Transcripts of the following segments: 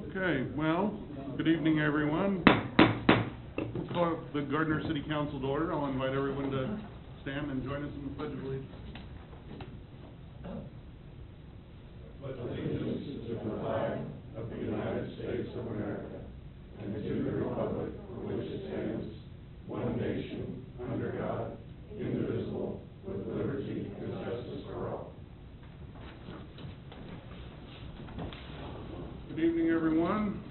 Okay, well, good evening, everyone. We'll call the Gardner City Council to order. I'll invite everyone to stand and join us in the Pledge of Allegiance. Pledge allegiance to the flag of the United States of America and to the republic for which it stands, one nation, under God, indivisible, with liberty and justice for all. Good evening, everyone.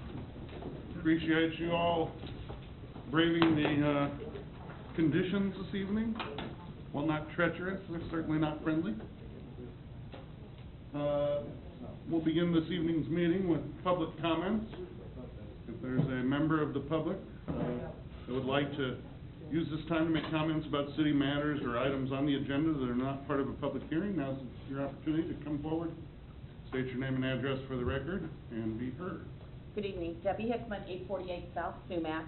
Appreciate you all braving the conditions this evening. While not treacherous, they're certainly not friendly. We'll begin this evening's meeting with public comments. If there's a member of the public that would like to use this time to make comments about city matters or items on the agenda that are not part of a public hearing, now's your opportunity to come forward, state your name and address for the record, and be heard. Good evening, Debbie Hickman, 848 South Sumac.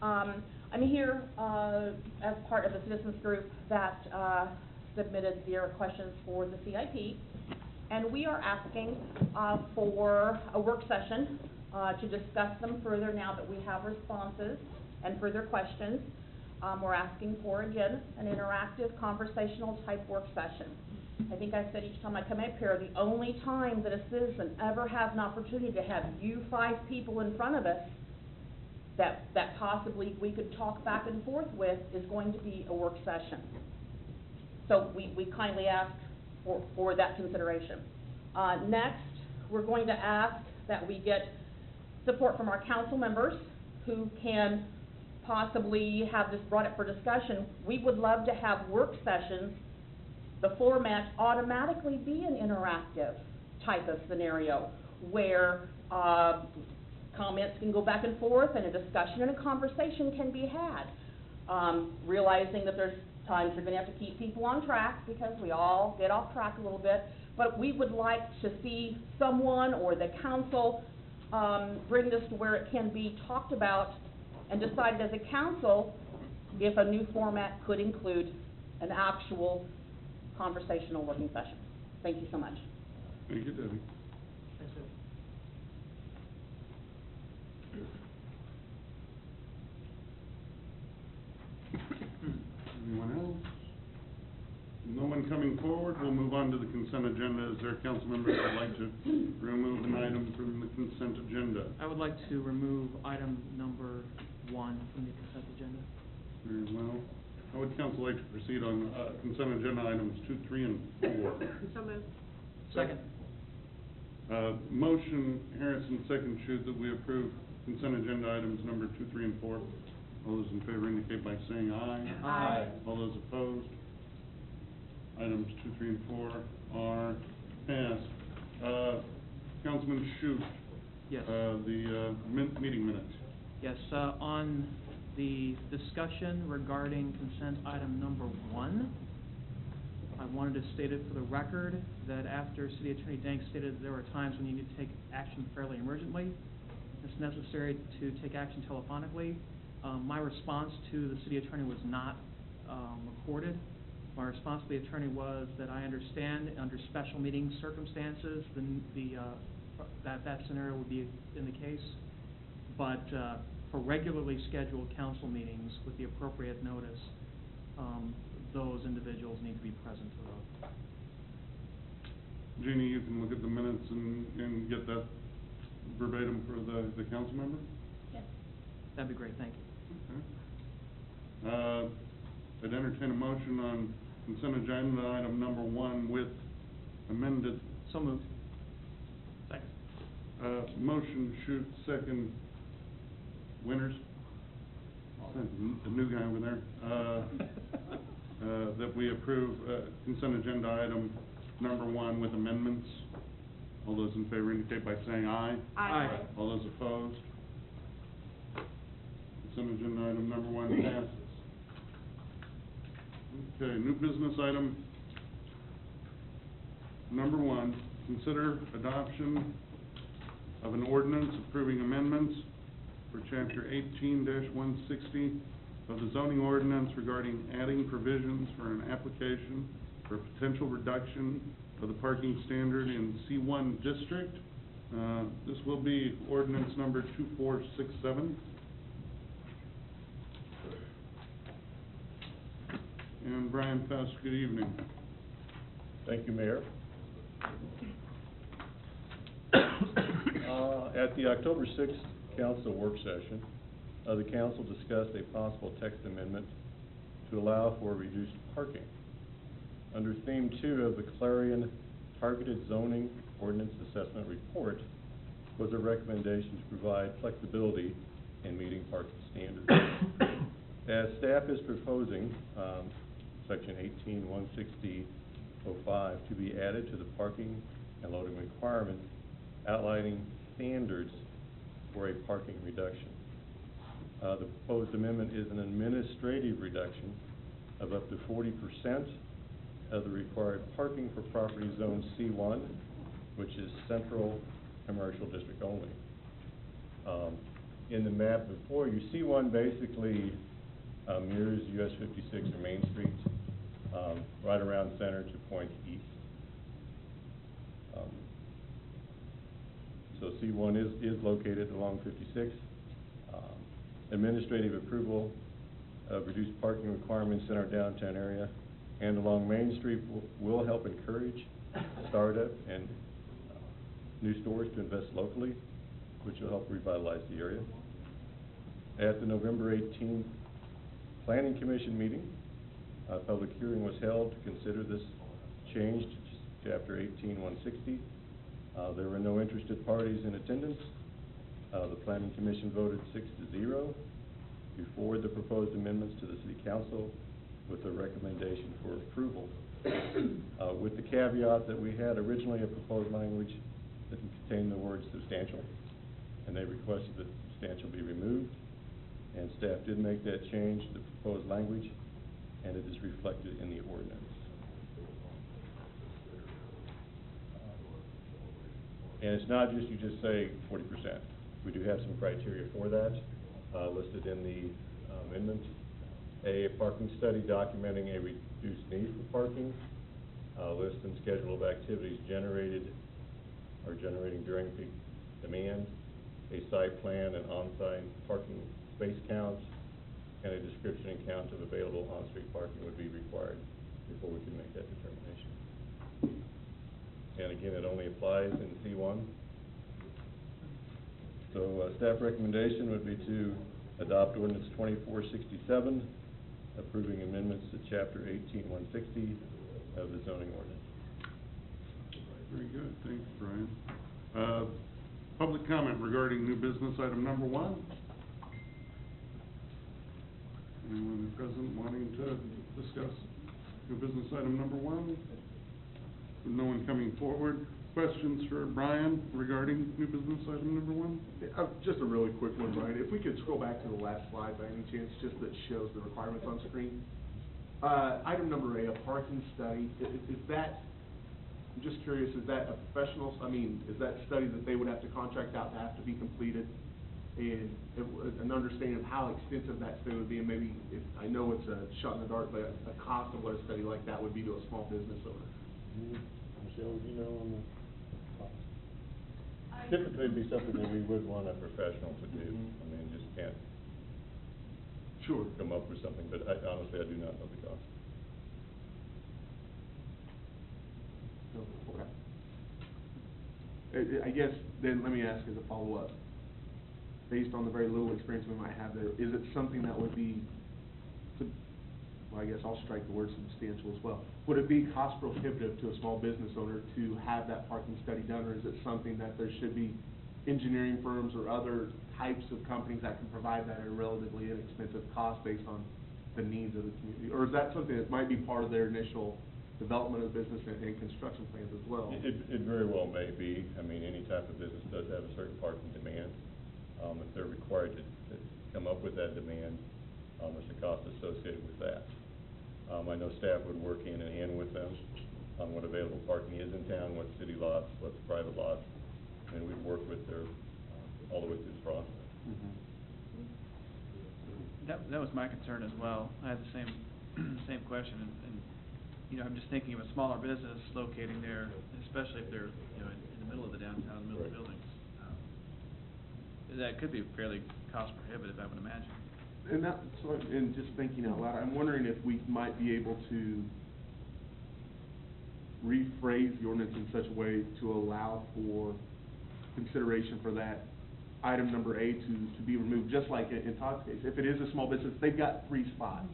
I'm here as part of the citizens group that submitted their questions for the CIP, and we are asking for a work session to discuss them further now that we have responses and further questions. We're asking for, again, an interactive, conversational type work session. I think I've said each time I come up here, the only time that a citizen ever has an opportunity to have you 5 people in front of us that possibly we could talk back and forth with is going to be a work session. So we kindly ask for that consideration. Next, we're going to ask that we get support from our council members who can possibly have this brought up for discussion. We would love to have work sessions, the format automatically be an interactive type of scenario where comments can go back and forth and a discussion and a conversation can be had. Realizing that there's times you're going to have to keep people on track because we all get off track a little bit, but we would like to see someone or the council bring this to where it can be talked about and decided as a council if a new format could include an actual conversational working session. Thank you so much. Thank you, Debbie. Anyone else? No one coming forward. We'll move on to the consent agenda. Is there a council member that would like to remove an item from the consent agenda? I would like to remove item number 1 from the consent agenda. Very well. How would council like to proceed on consent agenda items 2, 3, and 4? So moved. Second. Motion, Harrison, second, shoot that we approve consent agenda items number 2, 3, and 4. All those in favor indicate by saying aye. Aye. All those opposed? Items 2, 3, and 4 are passed. Councilman Shute. Yes. The meeting minutes. Yes, on the discussion regarding consent item number 1, I wanted to state it for the record that after City Attorney Dank stated that there were times when you need to take action fairly emergently, it's necessary to take action telephonically. My response to the City Attorney was not recorded. My response to the Attorney was that I understand under special meeting circumstances that scenario would be in the case, but for regularly scheduled council meetings with the appropriate notice, those individuals need to be present for those. Jeannie, you can look at the minutes and get that verbatim for the council member? Yes. That'd be great, thank you. Okay. I'd entertain a motion on consent agenda item number 1 with amended. So moved. Second. Motion, Shoot, second. Winters? The new guy over there. That we approve consent agenda item number 1 with amendments. All those in favor indicate by saying aye. Aye. All those opposed? Consent agenda item number 1 passes. Okay, new business item number 1, consider adoption of an ordinance approving amendments for Chapter 18-160 of the zoning ordinance regarding adding provisions for an application for a potential reduction of the parking standard in C1 district. This will be ordinance number 2467. And Brian Fest, good evening. Thank you, Mayor. At the October 6th council work session, the council discussed a possible text amendment to allow for reduced parking. Under theme 2 of the Clarion Targeted Zoning Ordinance Assessment Report was a recommendation to provide flexibility in meeting parking standards. As staff is proposing, section 18-160-05 to be added to the parking and loading requirements, outlining standards for a parking reduction. The proposed amendment is an administrative reduction of up to 40% of the required parking for property zone C1, which is central commercial district only. In the map before you, C1 basically mirrors US 56 or Main Street, right around center to point east. So C1 is located along 56. Administrative approval of reduced parking requirements in our downtown area and along Main Street will help encourage startup and new stores to invest locally, which will help revitalize the area. At the November 18th Planning Commission meeting, a public hearing was held to consider this change to Chapter 18-160. There were no interested parties in attendance. The Planning Commission voted 6-0 to forward the proposed amendments to the City Council with a recommendation for approval. With the caveat that we had originally a proposed language that contained the word substantial, and they requested that substantial be removed, and staff did make that change to the proposed language, and it is reflected in the ordinance. And it's not just, you just say 40%. We do have some criteria for that, listed in the amendment. A parking study documenting a reduced need for parking, list and schedule of activities generated or generating during peak demand, a site plan and on-site parking space counts, and a description and count of available on-street parking would be required before we can make that determination. And again, it only applies in C1. So staff recommendation would be to adopt ordinance 2467, approving amendments to chapter 18-160 of the zoning ordinance. Very good, thanks, Brian. Public comment regarding new business item number 1. Anyone present wanting to discuss new business item number 1? No one coming forward. Questions for Brian regarding new business item number 1? Just a really quick one, Brian. If we could scroll back to the last slide by any chance, just that shows the requirements on screen. Item number A, a parking study. Is that, I'm just curious, is that a professional, is that study that they would have to contract out to have to be completed? And an understanding of how extensive that study would be, and maybe, I know it's a shot in the dark, but a cost of what a study like that would be to a small business owner. Michelle, would you know on the cost? Typically, it'd be something that we would want a professional to do. I mean, just can't come up with something, but honestly, I do not know the cost. Okay. I guess, then let me ask as a follow-up. Based on the very little experience we might have there, is it something that would be, well, I guess I'll strike the word substantial as well. Would it be cost prohibitive to a small business owner to have that parking study done, or is it something that there should be engineering firms or other types of companies that can provide that at a relatively inexpensive cost based on the needs of the community? Or is that something that might be part of their initial development of business and construction plans as well? It very well may be. I mean, any type of business does have a certain parking demand. If they're required to come up with that demand, there's a cost associated with that. I know staff would work hand in hand with them on what available parking is in town, what's city lots, what's private lots, and we'd work with their, all the way through the process. That was my concern as well. I had the same question, and, you know, I'm just thinking of a smaller business locating there, especially if they're, you know, in the middle of the downtown, in the middle of the Right. buildings. That could be fairly cost prohibitive, I would imagine. And that, so, and just thinking out loud, I'm wondering if we might be able to rephrase the ordinance in such a way to allow for consideration for that item number A to be removed, just like in Todd's case. If it is a small business, they've got 3 spots,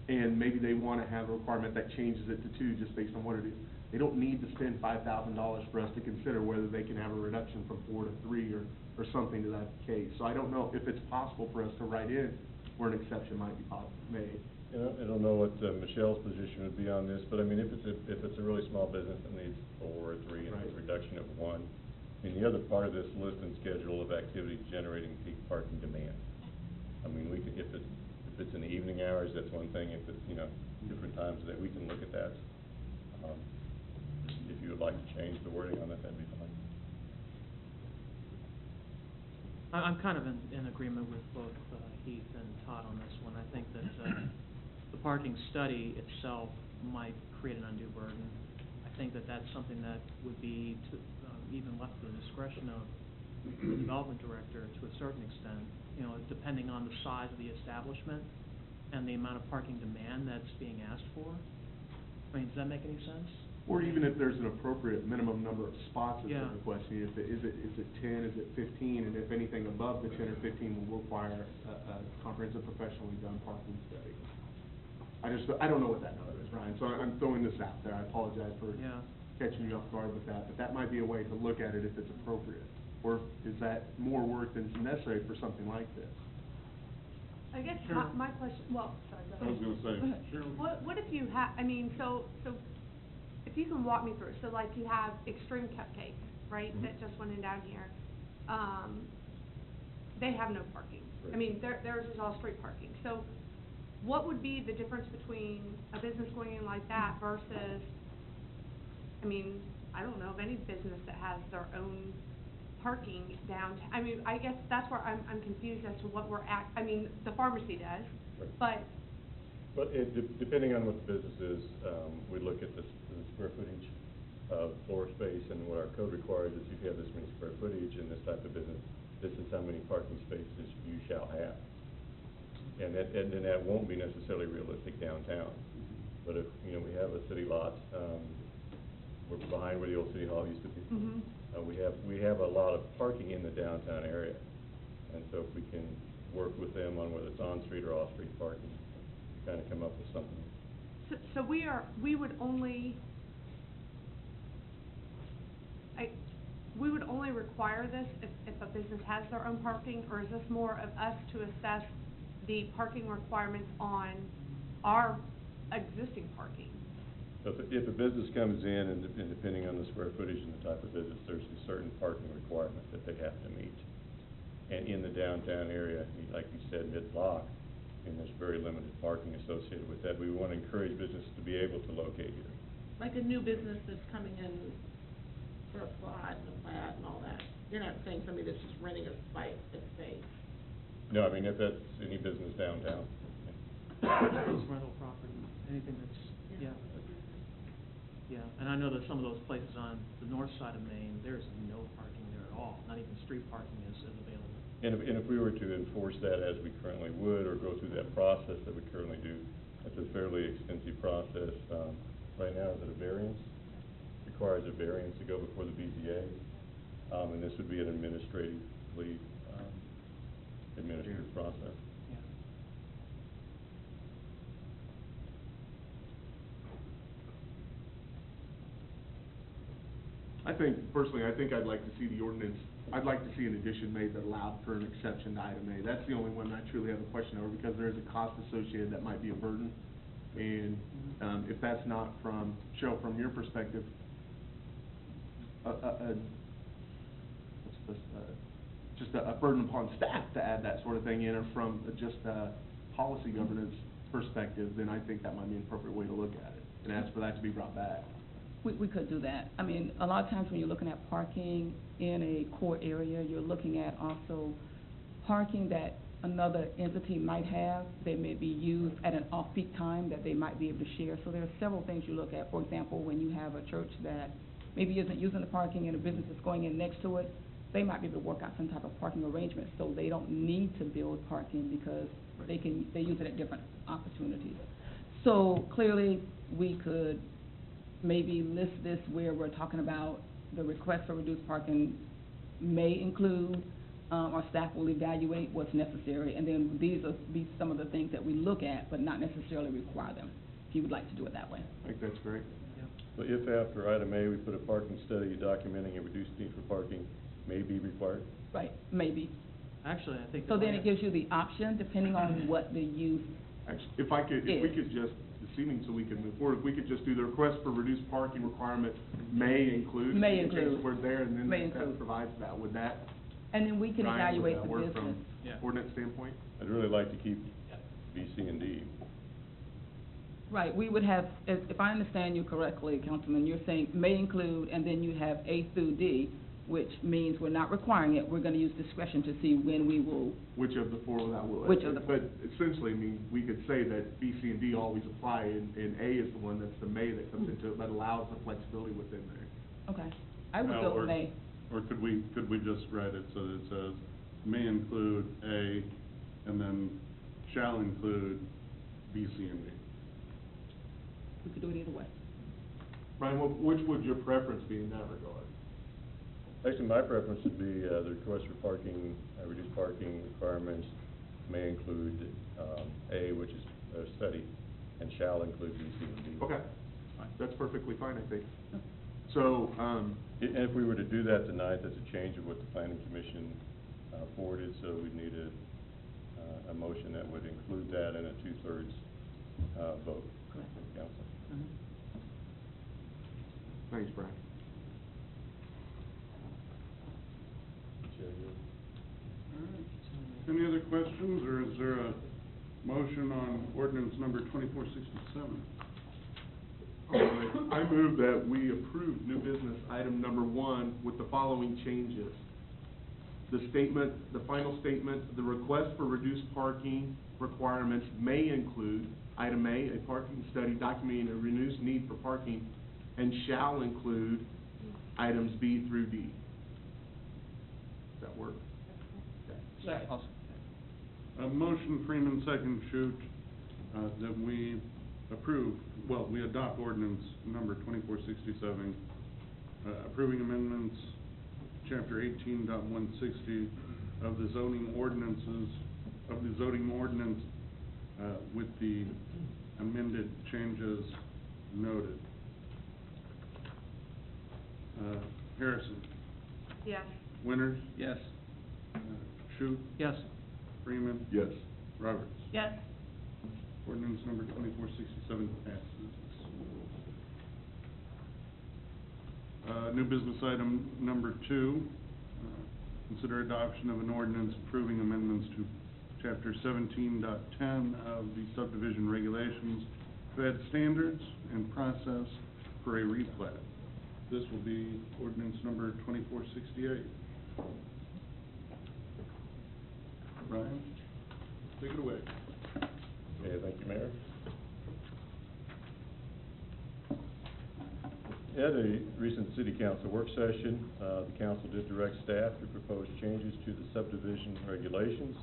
and maybe they wanna have a requirement that changes it to 2 just based on what it is. They don't need to spend $5,000 for us to consider whether they can have a reduction from 4 to 3 or something to that case. So I don't know if it's possible for us to write in where an exception might be made. You know, I don't know what Michelle's position would be on this, but I mean, if it's a really small business that needs 4 or 3 and Right. a reduction of 1, I mean, the other part of this list and schedule of activities generating peak parking demand. I mean, we could, if it's in the evening hours, that's one thing. If it's, you know, different times that we can look at that. If you would like to change the wording on that, that'd be fine. I'm kind of in agreement with both Heath and Todd on this one. I think that the parking study itself might create an undue burden. I think that that's something that would be even left to the discretion of the development director to a certain extent, you know, depending on the size of the establishment and the amount of parking demand that's being asked for. I mean, does that make any sense? Or even if there's an appropriate minimum number of spots that Yeah. they're requesting, is it 10, is it 15, and if anything above the 10 or 15 will require a comprehensive professionally done parking study. I don't know what that number is, Ryan, so I'm throwing this out there. I apologize for Yeah. catching you off guard with that, but that might be a way to look at it if it's appropriate. Or is that more work than's necessary for something like this? I guess Sure. my question, well, sorry, go I ahead. was gonna say, sure. What if you I mean, so if you can walk me through, so like you have Extreme Cupcakes, right, Mhm. that just went in down here. They have no parking. I Right. mean, theirs is all street parking. So what would be the difference between a business going in like that versus, I mean, I don't know of any business that has their own parking downtown. I mean, I guess that's where I'm confused as to what we're at. I mean, the pharmacy does, Right. but But depending on what the business is, we look at the square footage of floor space, and what our code requires is if you have this many square footage in this type of business, this is how many parking spaces you shall have. And that won't be necessarily realistic downtown. But if, you know, we have a city lot, we're behind where the old city hall used to be. Mhm. We have a lot of parking in the downtown area, and so if we can work with them on whether it's on-street or off-street parking, kind of come up with something. So we would only require this if a business has their own parking, or is this more of us to assess the parking requirements on our existing parking? So if a business comes in and depending on the square footage and the type of business, there's a certain parking requirement that they have to meet. And in the downtown area, like you said, mid-block, and there's very limited parking associated with that. We want to encourage businesses to be able to locate here. Like a new business that's coming in for a slide and a plat and all that. You're not saying somebody that's just renting a space. No, I mean, if that's any business downtown. It's rental property, anything that's, yeah. Yeah, and I know that some of those places on the north side of Maine, there's no parking there at all, not even street parking is available. And if we were to enforce that as we currently would, or go through that process that we currently do, that's a fairly extensive process. Right now, is it a variance? Requires a variance to go before the BZA, and this would be an administrative process. Yeah. Personally, I'd like to see the ordinance, I'd like to see an addition made that allowed for an exception to item A. That's the only one I truly have a question over, because there is a cost associated that might be a burden. And, if that's not from your perspective, just a burden upon staff to add that sort of thing in, or from just a policy governance perspective, then I think that might be an appropriate way to look at it, and ask for that to be brought back. We could do that. I mean, a lot of times when you're looking at parking in a core area, you're looking at also parking that another entity might have, they may be used at an off-peak time that they might be able to share. So there are several things you look at. For example, when you have a church that maybe isn't using the parking and a business is going in next to it, they might be able to work out some type of parking arrangement, so they don't need to build parking because they use it at different opportunities. So clearly, we could maybe list this where we're talking about the request for reduced parking may include, our staff will evaluate what's necessary, and then these will be some of the things that we look at, but not necessarily require them, if you would like to do it that way. I think that's great. So if after item A, we put a parking study documenting a reduced need for parking may be required? Right, maybe. Actually, I think. So then it gives you the option, depending on what the use, Actually, if we could just, this evening, so we can move forward, if we could just do the request for reduced parking requirement may include. May change include. the word there, and then May that include. provides that, would that, and then we can Ryan, would evaluate that the work business. from Yeah. ordinance standpoint? I'd really like to keep B, C, and D. Right, we would have, if I understand you correctly, Councilman, you're saying may include, and then you have A through D, which means we're not requiring it, we're gonna use discretion to see when we will. Which of the four that will? Which of the four? But essentially, I mean, we could say that B, C, and D always apply, and A is the one that's the may that comes into it, but allows the flexibility within there. Okay, I would Now, go or- with may. Or could we just write it so that it says, may include A, and then shall include B, C, and D? We could do it either way. Brian, which would your preference be in that regard? Actually, my preference would be, the request for parking, reduced parking requirements may include, A, which is a study, and shall include B, C, and D. Okay, that's perfectly fine, I think. So, And if we were to do that tonight, that's a change of what the planning commission, forwarded, so we'd need a motion that would include that and a 2/3, vote from the council. thanks, Brian. Any other questions, or is there a motion on ordinance number 2467? All right, I move that we approve new business item number 1 with the following changes. The statement, the final statement, the request for reduced parking requirements may include, item A, a parking study documenting a reduced need for parking, and shall include items B through D. Does that work? Right. Awesome. A motion, Freeman, second, Shoot, that we approve, well, we adopt ordinance number 2467, approving amendments, chapter 18.160 of the zoning ordinances, with the amended changes noted. Harrison? Yes. Winters? Yes. Shoot? Yes. Freeman? Yes. Roberts? Yes. Ordinance number 2467 passes. New business item number 2, consider adoption of an ordinance approving amendments to chapter 17.10 of the subdivision regulations to add standards and process for a replat. This will be ordinance number 2468. Brian, take it away. Okay, thank you, Mayor. At a recent city council work session, the council did direct staff to propose changes to the subdivision regulations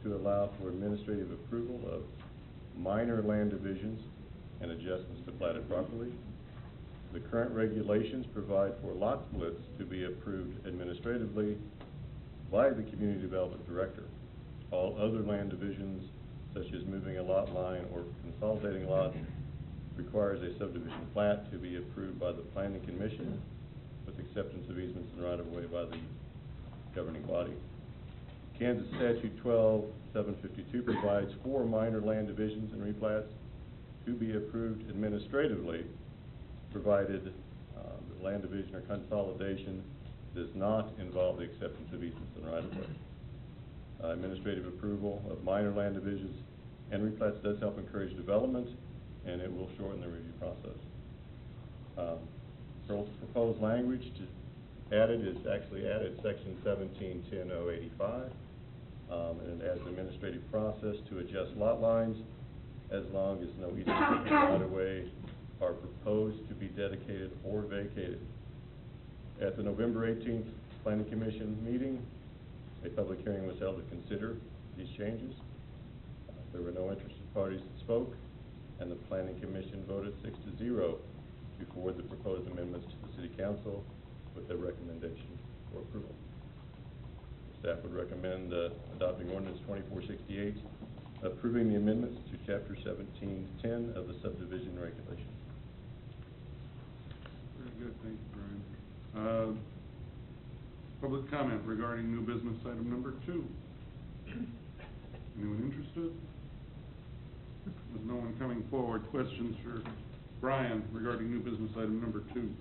to allow for administrative approval of minor land divisions and adjustments to platted property. The current regulations provide for lot splits to be approved administratively by the community development director. All other land divisions, such as moving a lot line or consolidating lots, requires a subdivision plat to be approved by the planning commission with acceptance of easements and right-of-way by the governing body. Kansas Statute 12-752 provides for minor land divisions and replats to be approved administratively, provided the land division or consolidation does not involve the acceptance of easements and right-of-way. Administrative approval of minor land divisions and replats does help encourage development, and it will shorten the review process. Proposed language to added is actually added section 1710.085, and it adds an administrative process to adjust lot lines as long as no easement right-of-way are proposed to be dedicated or vacated. At the November 18th Planning Commission meeting, a public hearing was held to consider these changes. There were no interested parties that spoke, and the Planning Commission voted 6-0 to forward the proposed amendments to the City Council with a recommendation for approval. Staff would recommend adopting ordinance 2468, approving the amendments to Chapter 1710 of the subdivision regulations. Very good, thank you, Brian. Public comment regarding new business item number 2. Anyone interested? With no one coming forward, questions for Brian regarding new business item number 2?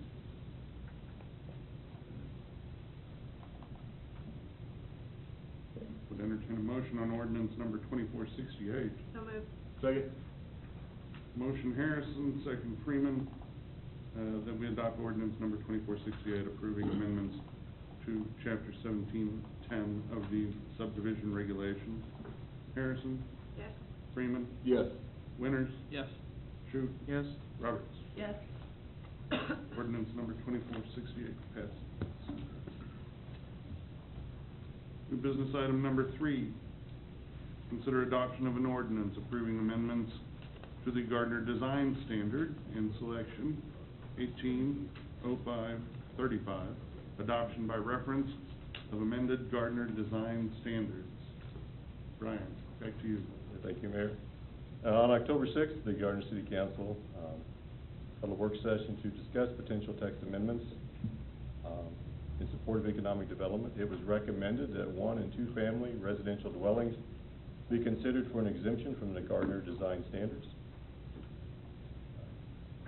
Would entertain a motion on ordinance number 2468. So moved. Second. Motion Harrison, second Freeman, that we adopt ordinance number 2468 approving amendments to chapter 1710 of the subdivision regulations. Harrison? Yes. Freeman? Yes. Winters? Yes. Shute? Yes. Roberts? Yes. Ordinance number 2468 passes. New business item number 3, consider adoption of an ordinance approving amendments to the Gardner Design Standard in selection 180535, adoption by reference of amended Gardner Design Standards. Brian, back to you. Thank you, Mayor. On October 6th, the Gardner City Council held a work session to discuss potential text amendments in support of economic development. It was recommended that 1- and 2-family residential dwellings be considered for an exemption from the Gardner Design Standards.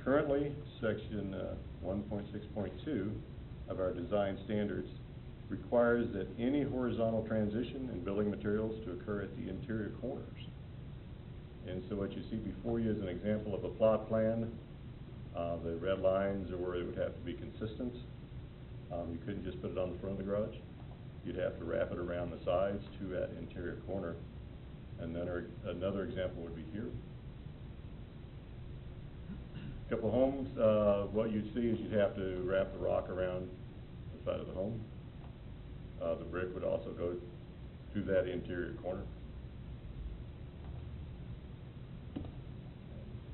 Currently, section 1.6.2 of our design standards requires that any horizontal transition in building materials to occur at the interior corners. And so what you see before you is an example of a plot plan. The red lines are where it would have to be consistent. You couldn't just put it on the front of the garage. You'd have to wrap it around the sides to that interior corner. And then another example would be here. A couple homes, what you'd see is you'd have to wrap the rock around the side of the home. The brick would also go to that interior corner.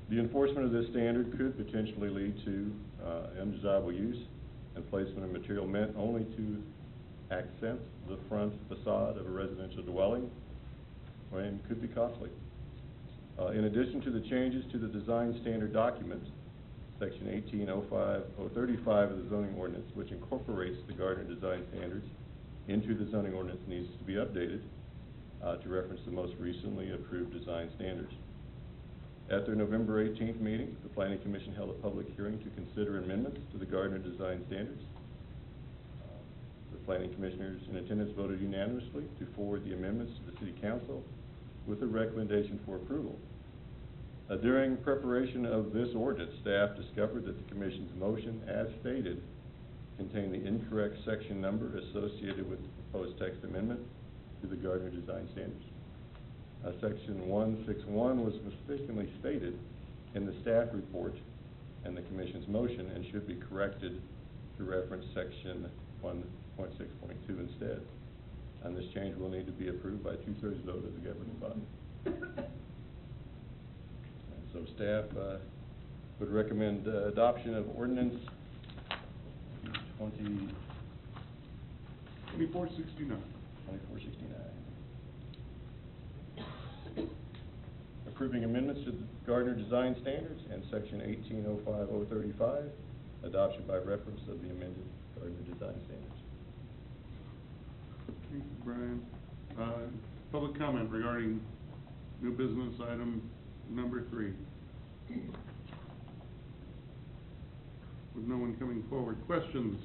The enforcement of this standard could potentially lead to undesirable use and placement of material meant only to accent the front facade of a residential dwelling, and could be costly. In addition to the changes to the design standard document, section 1805-035 of the zoning ordinance, which incorporates the Gardner Design Standards into the zoning ordinance, needs to be updated to reference the most recently approved design standards. At their November 18th meeting, the Planning Commission held a public hearing to consider amendments to the Gardner Design Standards. The Planning Commissioners in attendance voted unanimously to forward the amendments to the City Council with a recommendation for approval. During preparation of this ordinance, staff discovered that the Commission's motion, as stated, contained the incorrect section number associated with the proposed text amendment to the Gardner Design Standards. Section 161 was mistakenly stated in the staff report and the Commission's motion and should be corrected to reference section 1.6.2 instead. And this change will need to be approved by 2/3 vote of the governing body. And so staff would recommend adoption of ordinance 2469. 2469. Approving amendments to the Gardner Design Standards and section 1805-035, adoption by reference of the amended Gardner Design Standards. Thank you, Brian. Public comment regarding new business item number 3. With no one coming forward, questions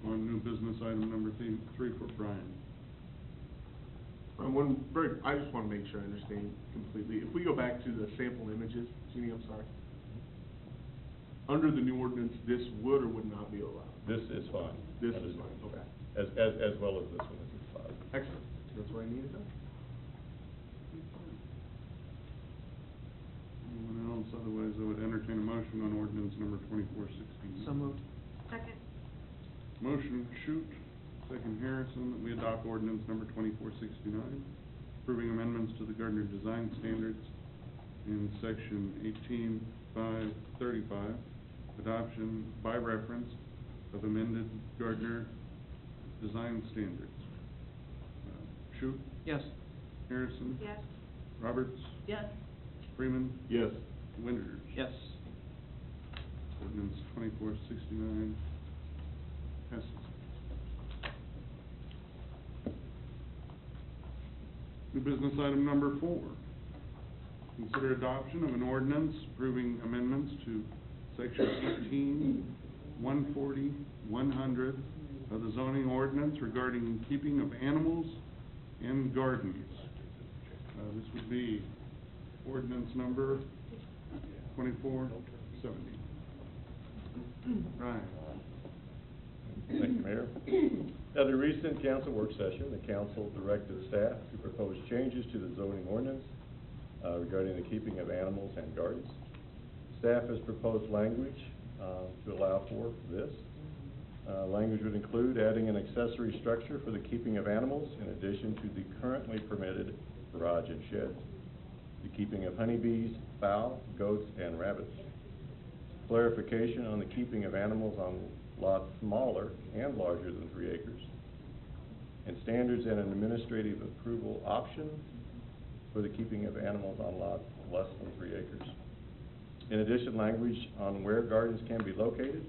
on new business item number 3 for Brian? I just want to make sure I understand completely. If we go back to the sample images, Jeannie, I'm sorry. Under the new ordinance, this would or would not be allowed? This is fine. This is fine, okay. As well as this one, this is fine. Excellent, That's what I needed done. Anyone else? Otherwise, I would entertain a motion on ordinance number 2469. So moved. Second. Motion, Shute, second Harrison, that we adopt ordinance number 2469, approving amendments to the Gardner Design Standards in section 18.535, adoption by reference of amended Gardner Design Standards. Shute, Yes. Harrison, Yes. Roberts, Yes. Freeman, Yes. Winters. Yes. Ordinance 2469 passes. New business item number 4. Consider adoption of an ordinance approving amendments to section 18, 140, 100 of the zoning ordinance regarding keeping of animals and gardens. This would be ordinance number 2470. Ryan. Thank you, Mayor. At a recent council work session, the council directed staff to propose changes to the zoning ordinance regarding the keeping of animals and gardens. Staff has proposed language to allow for this. Language would include adding an accessory structure for the keeping of animals in addition to the currently permitted garage and sheds, the keeping of honeybees, fowl, goats, and rabbits. Clarification on the keeping of animals on lots smaller and larger than 3 acres, and standards and an administrative approval option for the keeping of animals on lots less than 3 acres. In addition, language on where gardens can be located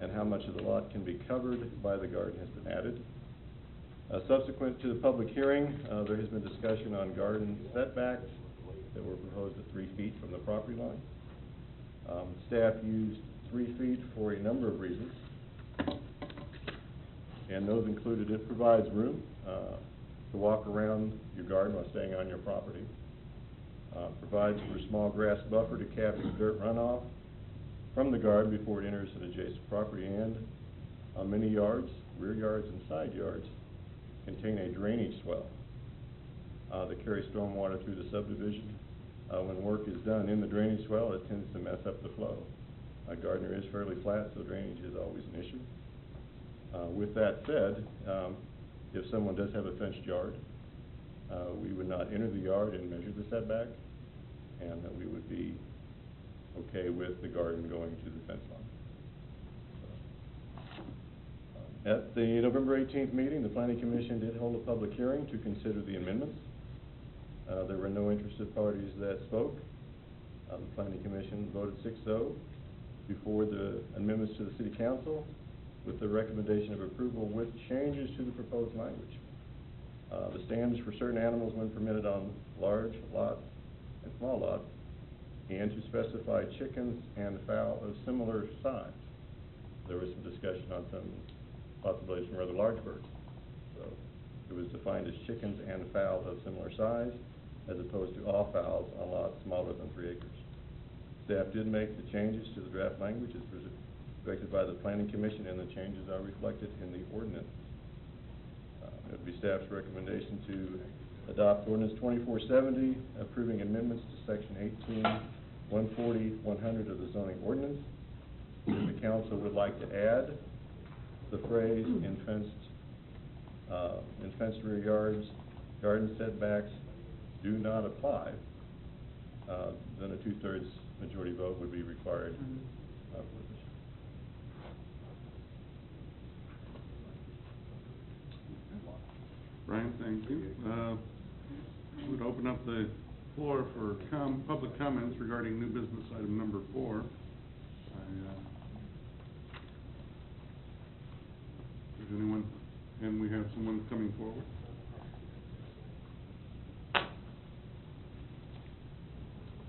and how much of the lot can be covered by the garden has been added. Subsequent to the public hearing, there has been discussion on garden setbacks that were proposed at 3 feet from the property line. Staff used 3 feet for a number of reasons, and those included it provides room to walk around your garden while staying on your property, provides for a small grass buffer to capture dirt runoff from the garden before it enters an adjacent property, and many yards, rear yards and side yards, contain a drainage swell that carries stormwater through the subdivision. When work is done in the drainage swell, it tends to mess up the flow. Gardner is fairly flat, so drainage is always an issue. With that said, if someone does have a fenced yard, we would not enter the yard and measure the setback, and that we would be okay with the garden going to the fence line. At the November 18th meeting, the Planning Commission did hold a public hearing to consider the amendments. There were no interested parties that spoke. The Planning Commission voted 6-0 before the amendments to the City Council with the recommendation of approval with changes to the proposed language. The standards for certain animals when permitted on large lots and small lots, and to specify chickens and fowl of similar size. There was some discussion on some possibilities from rather large birds. So it was defined as chickens and fowl of similar size, as opposed to all fowls on lots smaller than 3 acres. Staff did make the changes to the draft language as directed by the Planning Commission, and the changes are reflected in the ordinance. It would be staff's recommendation to adopt ordinance 2470, approving amendments to section 18, 140, 100 of the zoning ordinance. If the council would like to add the phrase in fenced rear yards, garden setbacks do not apply, then a 2/3 majority vote would be required for this. Brian, thank you. We would open up the floor for public comments regarding new business item number 4. Is anyone, and we have someone coming forward.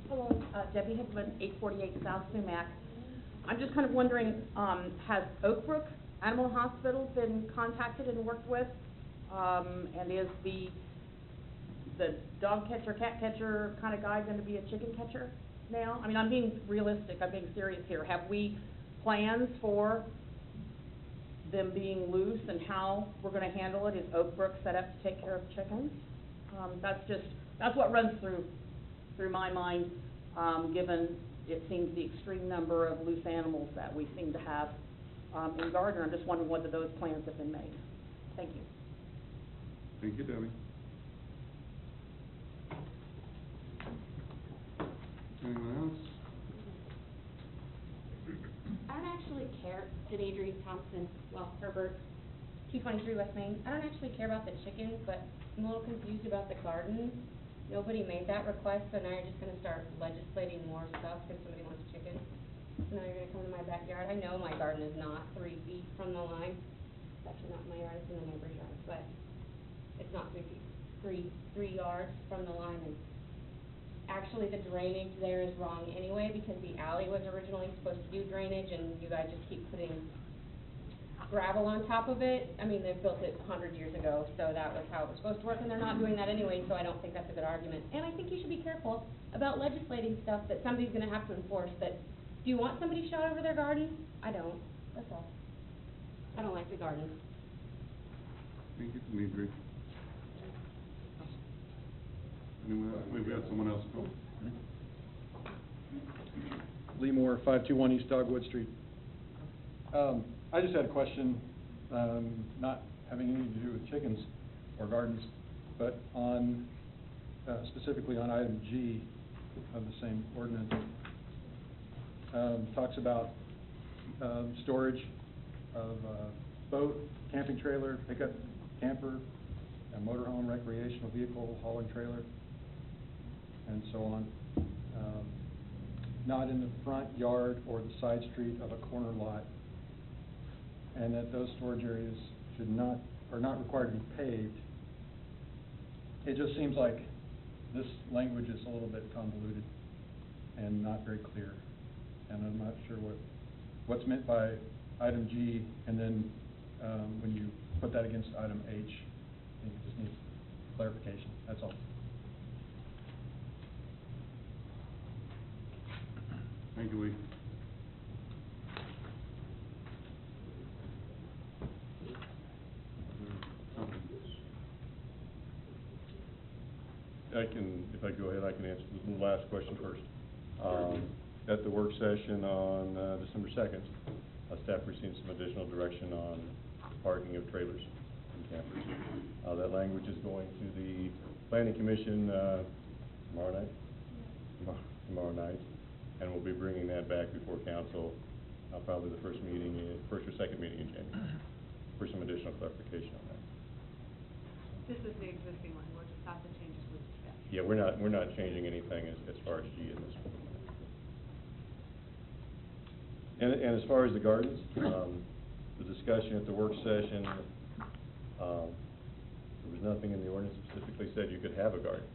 Hello, Debbie Hickman, 848 South Sumac. I'm just kind of wondering, has Oak Brook Animal Hospital been contacted and worked with? And is the dog catcher, cat catcher kind of guy going to be a chicken catcher now? I mean, I'm being realistic, I'm being serious here. Have we plans for them being loose and how we're gonna handle it. Is Oak Brook set up to take care of chickens? That's what runs through my mind, given it seems the extreme number of loose animals that we seem to have, in Gardner. I'm just wondering whether those plans have been made. Thank you. Thank you, Debbie. Anyone else? I don't actually care, Denidre Thompson, well, Herbert, 223 West Main. I don't actually care about the chickens, but I'm a little confused about the gardens. Nobody made that request, so now you're just gonna start legislating more stuff because somebody wants chickens. So now you're gonna come to my backyard. I know my garden is not 3 feet from the line. It's actually not my yard, it's in the neighbor's yard, but it's not 3 feet, three yards from the line. And actually, the drainage there is wrong anyway, because the alley was originally supposed to do drainage, and you guys just keep putting gravel on top of it. I mean, they built it 100 years ago, so that was how it was supposed to work, and they're not doing that anyway, so I don't think that's a good argument. And I think you should be careful about legislating stuff that somebody's gonna have to enforce. That, do you want somebody shot over their garden? I don't, that's all. I don't like the garden. Thank you, Demetri. Anyone else? We've got someone else go. Lee Moore, 521 East Dogwood Street. I just had a question, not having anything to do with chickens or gardens, but on, specifically on item G of the same ordinance. Talks about storage of boat, camping trailer, pickup camper, a motorhome, recreational vehicle, hauling trailer, and so on. Not in the front yard or the side street of a corner lot, and that those storage areas are not required to be paved. It just seems like this language is a little bit convoluted and not very clear, and I'm not sure what's meant by item G, and then when you put that against item H, I think it just needs clarification, that's all. Thank you, Lee. If I go ahead, I can answer the last question first. At the work session on December 2nd, staff received some additional direction on parking of trailers and campers. That language is going to the planning commission tomorrow night, and we'll be bringing that back before council, probably the first or second meeting in January, for some additional clarification on that. This is the existing language, it's not the changes we discussed. Yeah, we're not changing anything as far as G in this one. And as far as the gardens, the discussion at the work session, there was nothing in the ordinance specifically said you could have a garden.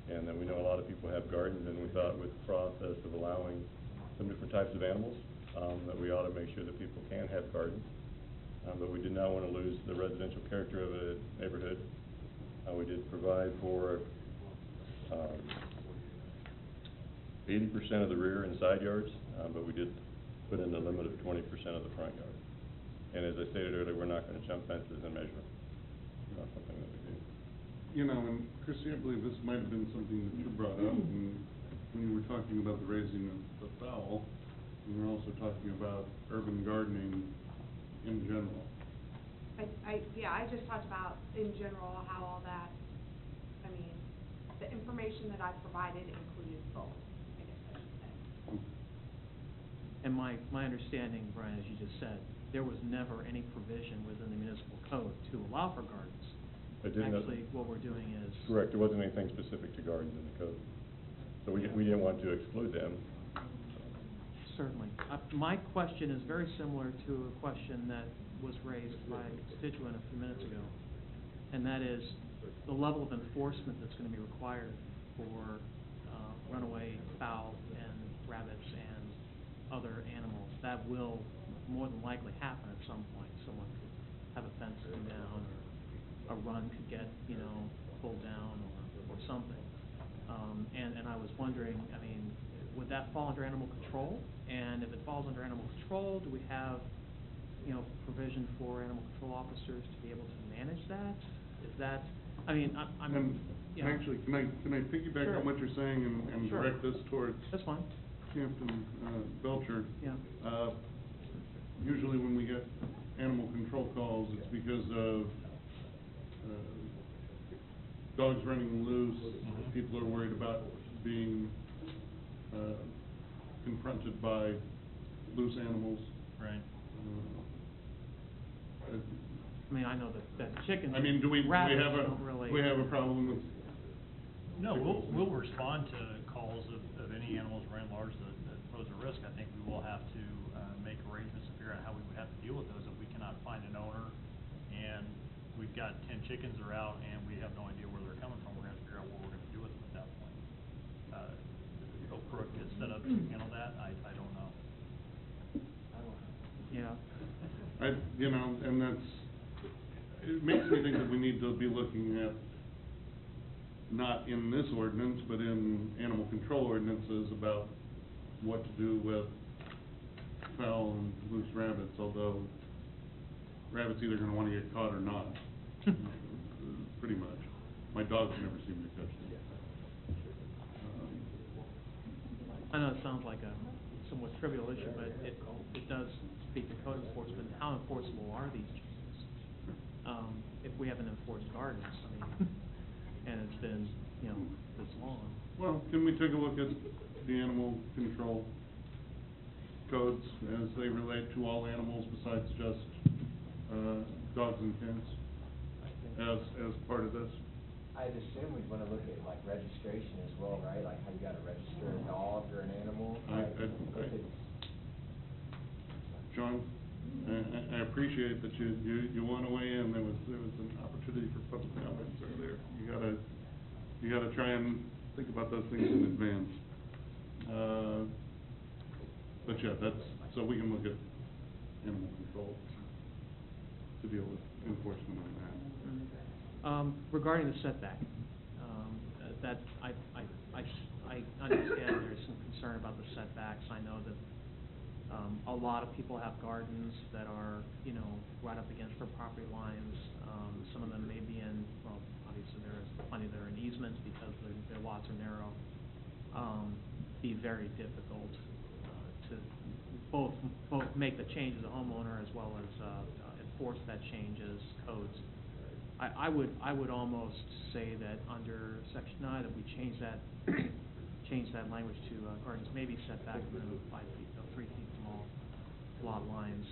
And then we know a lot of people have gardens, and we thought with the process of allowing some different types of animals, that we ought to make sure that people can have gardens. But we did not want to lose the residential character of a neighborhood. We did provide for 80% of the rear and side yards, but we did put in a limit of 20% of the front yard. And as I stated earlier, we're not going to jump fences and measure them. It's not something that we do. You know, and Chrissy, I believe this might have been something that you brought up when you were talking about the raising of the fowl. We were also talking about urban gardening in general. I just talked about in general how all that, I mean, the information that I provided included both, I guess I should say. And my understanding, Brian, as you just said, there was never any provision within the municipal code to allow for gardens. Actually, what we're doing is... Correct, there wasn't anything specific to gardens in the code. So we didn't want to exclude them. Certainly. My question is very similar to a question that was raised by a constituent a few minutes ago, and that is the level of enforcement that's going to be required for runaway fowl and rabbits and other animals. That will more than likely happen at some point. Someone could have a fence come down, or a run could get, pulled down, or something. And I was wondering, I mean, would that fall under animal control? And if it falls under animal control, do we have provision for animal control officers to be able to manage that? Is that, I mean, I'm, And yeah. actually, can I piggyback Sure. on what you're saying and Sure. direct this towards That's fine, Captain Belcher? yeah. Usually when we get animal control calls, it's because of dogs running loose. People are worried about being confronted by loose animals. Right. I mean, I know that chickens, I mean, do we have rabbits a, don't really. do we have a problem with? No, we'll respond to calls of any animals ran large that pose a risk. I think we will have to make arrangements to figure out how we would have to deal with those if we cannot find an owner and we've got 10 chickens that are out and we have no idea where they're coming from. We're gonna have to figure out what we're gonna do with them at that point. Oak Brook is set up to handle that, I don't know. Yeah. And that's, it makes me think that we need to be looking at, not in this ordinance, but in animal control ordinances about what to do with fowl and loose rabbits, although rabbits either gonna wanna get caught or not, pretty much. My dogs never seem to catch them. I know it sounds like a somewhat trivial issue, but it does speak to code enforcement. How enforceable are these changes? If we haven't enforced gardens, I mean, and it's been, this long. Well, can we take a look at the animal control codes as they relate to all animals besides just, dogs and cats as part of this? I'd assume we'd wanna look at like registration as well, right? Like how you gotta register a dog or an animal. John, I appreciate that you wanna weigh in. There was an opportunity for public comments earlier. You gotta try and think about those things in advance. But yeah, so we can look at animal control to deal with enforcement on that. Regarding the setback, that, I understand there's some concern about the setbacks. I know that, a lot of people have gardens that are, right up against their property lines. Some of them may be in, well, obviously there's plenty that are in easements because their lots are narrow. Be very difficult, to both make the change as a homeowner as well as, enforce that change as codes. I would almost say that under section 9 that we change that language to, gardens may be set back a minimum of 5 feet, 3 feet from all lot lines.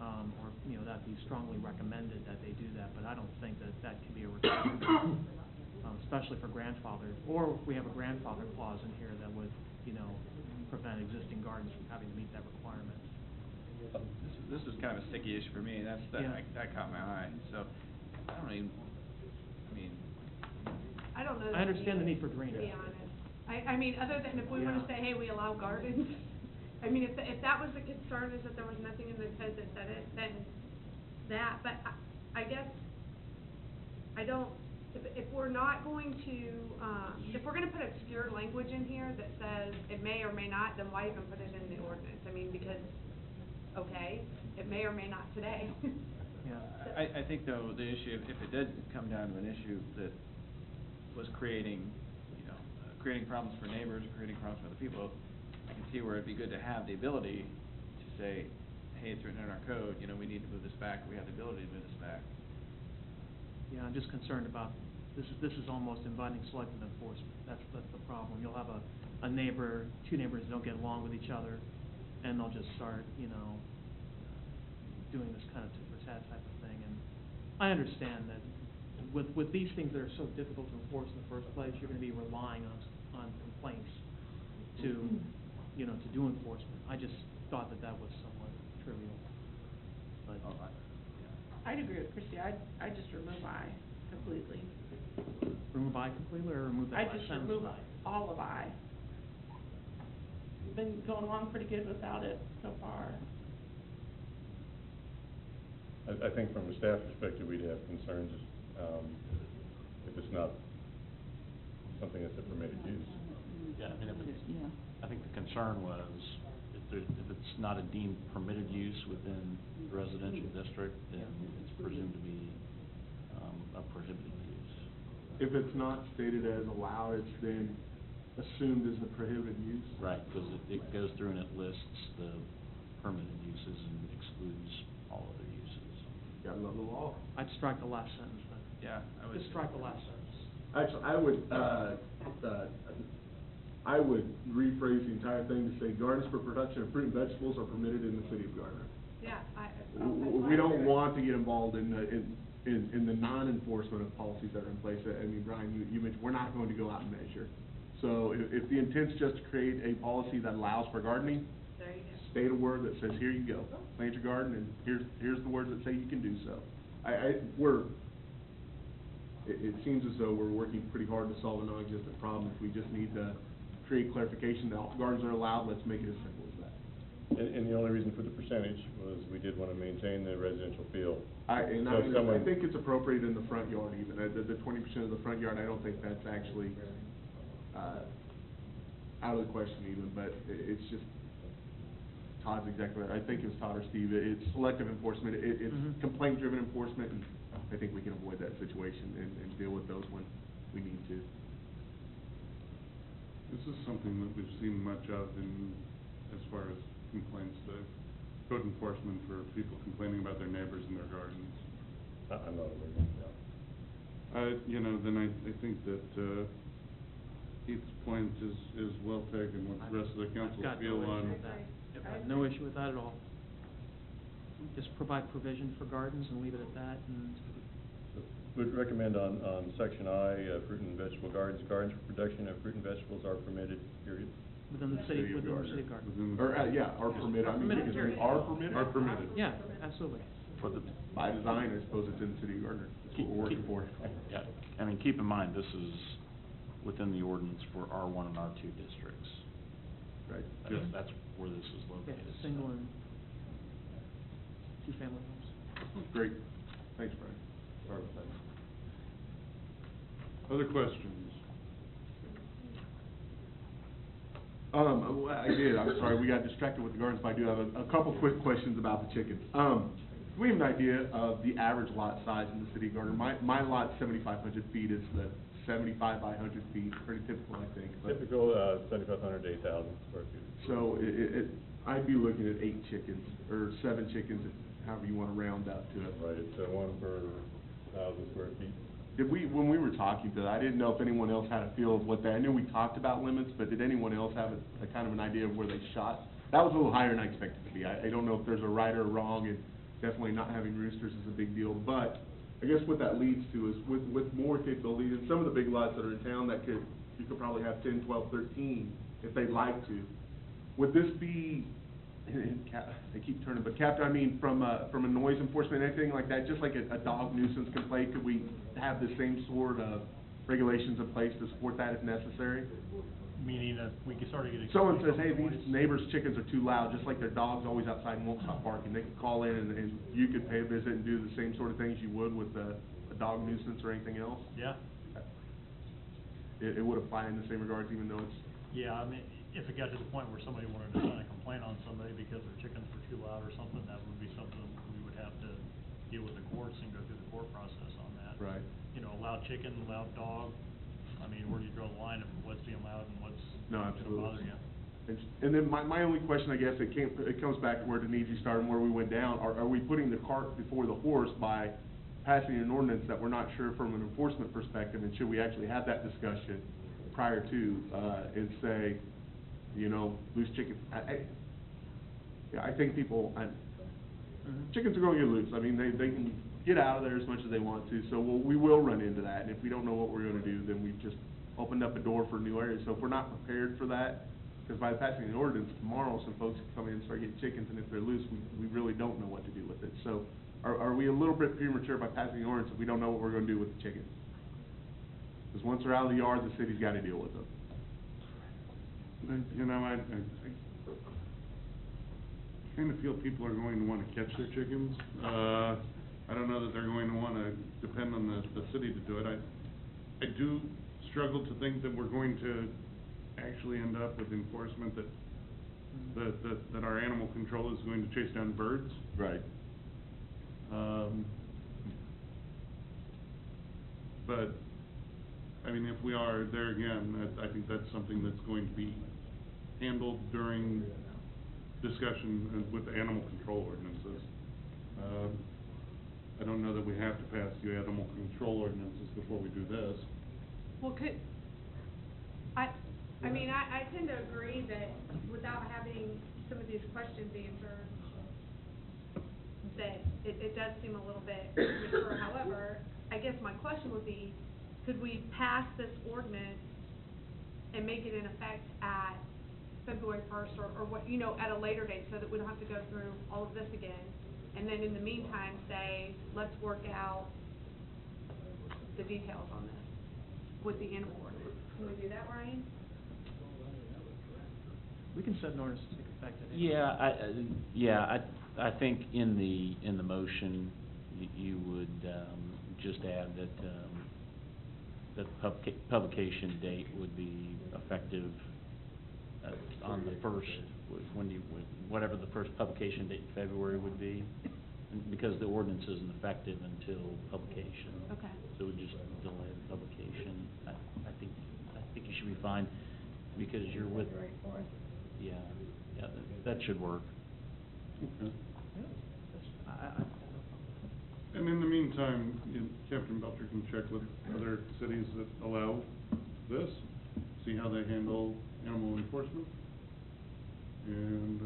Or, that'd be strongly recommended that they do that, but I don't think that can be a requirement, especially for grandfathered. Or if we have a grandfather clause in here that would, prevent existing gardens from having to meet that requirement. This is kind of a sticky issue for me, that caught my eye, so, I don't know. I understand the need for drainage. To be honest. I mean, other than if we wanna say, hey, we allow gardens, I mean, if that was the concern, is that there was nothing in the code that said it, then that, but I guess, if we're not going to, if we're gonna put obscure language in here that says it may or may not, then why even put it in the ordinance? I mean, because, okay, it may or may not today. Yeah. I think though, the issue, if it did come down to an issue that was creating problems for neighbors, creating problems for other people, I can see where it'd be good to have the ability to say, hey, it's written in our code, we need to move this back, we have the ability to move this back. Yeah, I'm just concerned about, this is almost inviting selective enforcement. That's the problem. You'll have a neighbor, two neighbors don't get along with each other, and they'll just start, doing this kind of tit for tat type of thing. And I understand that with these things that are so difficult to enforce in the first place, you're gonna be relying on complaints to, to do enforcement. I just thought that was somewhat trivial, but. I'd agree with Christie, I'd just remove I completely. Remove I completely, or remove that I'd last just sentence? remove all of I. We've been going along pretty good without it so far. I think from a staff perspective, we'd have concerns, if it's not something that's a permitted use. Yeah, I mean, I think the concern was, if it's not a deemed permitted use within the residential district, then it's presumed to be, a prohibited use. If it's not stated as allowed, it's then assumed as a prohibited use? Right, because it goes through and it lists the permitted uses and excludes all other uses. Gotta love the law. I'd strike the last sentence, then. Yeah, I would. Just strike the last sentence. Actually, I would rephrase the entire thing to say gardens for production of fruit and vegetables are permitted in the city of Gardner. Yeah, We don't want to get involved in the non-enforcement of policies that are in place. I mean, Brian, you mentioned, we're not going to go out and measure. So if the intent's just to create a policy that allows for gardening, there you go. state a word that says, here you go, plant your garden, and here's the words that say you can do so. It seems as though we're working pretty hard to solve a non-existent problem. If we just need to create clarification that all gardens are allowed, let's make it as simple as that. And the only reason for the percentage was we did want to maintain the residential feel. I So if someone- think it's appropriate in the front yard even, the 20% of the front yard, I don't think that's actually, out of the question even, but it's just, Todd's exactly right, I think it was Todd or Steve, it's selective enforcement, it's Mhm. complaint-driven enforcement, and I think we can avoid that situation and deal with those when we need to. This is something that we've seen much of in, as far as complaints, the code enforcement for people complaining about their neighbors and their gardens. I'm not aware of that. You know, then I think that, Keith's point is well taken, what the rest of the council I've got feel no issue on. with that. Yep, I have no issue with that at all. Just provide provision for gardens and leave it at that, and Would recommend on section I, fruit and vegetable gardens, gardens for production of fruit and vegetables are permitted, period. within the city, within the Gardner. city garden. Within the- Or, are permitted, I mean, Permitted, because we period. are permitted. Are permitted. Yeah, absolutely. For the, By design, I suppose it's in the city of Gardner, that's what we're working for. yeah, I mean, keep in mind, this is within the ordinance for R1 and R2 districts. Right. That's where this is Yeah, located. single and two-family homes. Great, thanks, Brian. Sorry about that. Other questions? Well, I did, I'm sorry, we got distracted with the gardens, but I do have a couple quick questions about the chickens. Do we have an idea of the average lot size in the city of Gardner? My lot's 7,500 feet, it's the 75 by 100 feet, pretty typical, I think. but- Typical, 7,500 to 8,000 square feet. So I'd be looking at 8 chickens, or 7 chickens, however you wanna round up to it. Right, it's one per 1,000 square feet. When we were talking to that, I didn't know if anyone else had a feel of what that, I knew we talked about limits, but did anyone else have a kind of an idea of where they shot? That was a little higher than I expected it to be. I don't know if there's a right or a wrong, and definitely not having roosters is a big deal, but I guess what that leads to is with more capability, and some of the big lots that are in town that you could probably have 10, 12, 13 if they'd like to. Would this be, I keep turning, but Captain, I mean, from a noise enforcement, anything like that, just like a dog nuisance complaint, could we have the same sort of regulations in place to support that if necessary? Meaning if we could start to get. Someone says, hey, these neighbors' chickens are too loud, just like their dog's always outside and won't stop barking, they could call in and you could pay a visit and do the same sort of things you would with a dog nuisance or anything else? Yeah, It would apply in the same regards, even though it's, yeah, I mean, if it got to the point where somebody wanted to sign a complaint on somebody because their chickens were too loud or something, that would be something we would have to deal with the courts and go through the court process on that. right. You know, a loud chicken, loud dog, I mean, where do you draw the line of what's being loud and what's No, gonna absolutely. bother you? And then my only question, I guess, it comes back to where Denise started and where we went down. Are we putting the cart before the horse by passing an ordinance that we're not sure from an enforcement perspective? And should we actually have that discussion prior to, and say, you know, loose chicken, I think people, chickens are going to get loose. I mean, they can get out of there as much as they want to, so we will run into that. And if we don't know what we're gonna do, then we've just opened up a door for new areas. So if we're not prepared for that, because by passing the ordinance tomorrow, some folks can come in and start getting chickens, and if they're loose, we really don't know what to do with it. So are we a little bit premature by passing the ordinance if we don't know what we're gonna do with the chickens? Because once they're out of the yard, the city's gotta deal with them. You know, I kind of feel people are going to want to catch their chickens. I don't know that they're going to want to depend on the city to do it. I do struggle to think that we're going to actually end up with enforcement that that our animal control is going to chase down birds. Right. But, I mean, if we are, there again, I think that's something that's going to be handled during discussion with the animal control ordinances. I don't know that we have to pass the animal control ordinances before we do this. Well, I mean, I tend to agree that without having some of these questions answered, that it does seem a little bit premature. However, I guess my question would be, could we pass this ordinance and make it in effect at February 1st or what, you know, at a later date so that we don't have to go through all of this again? And then in the meantime, say, let's work out the details on this with the animal ordinance. Can we do that, Ryan? We can set an ordinance to take effect at any Yeah, I think in the motion, you would, just add that, that the publication date would be effective, on the first, whatever the first publication date in February would be, because the ordinance isn't effective until publication. Okay. So we just delay the publication. I think you should be fine, because you're with. February 4th. Yeah, that should work. Okay. I And in the meantime, Captain Belcher can check with other cities that allow this, see how they handle animal enforcement. And,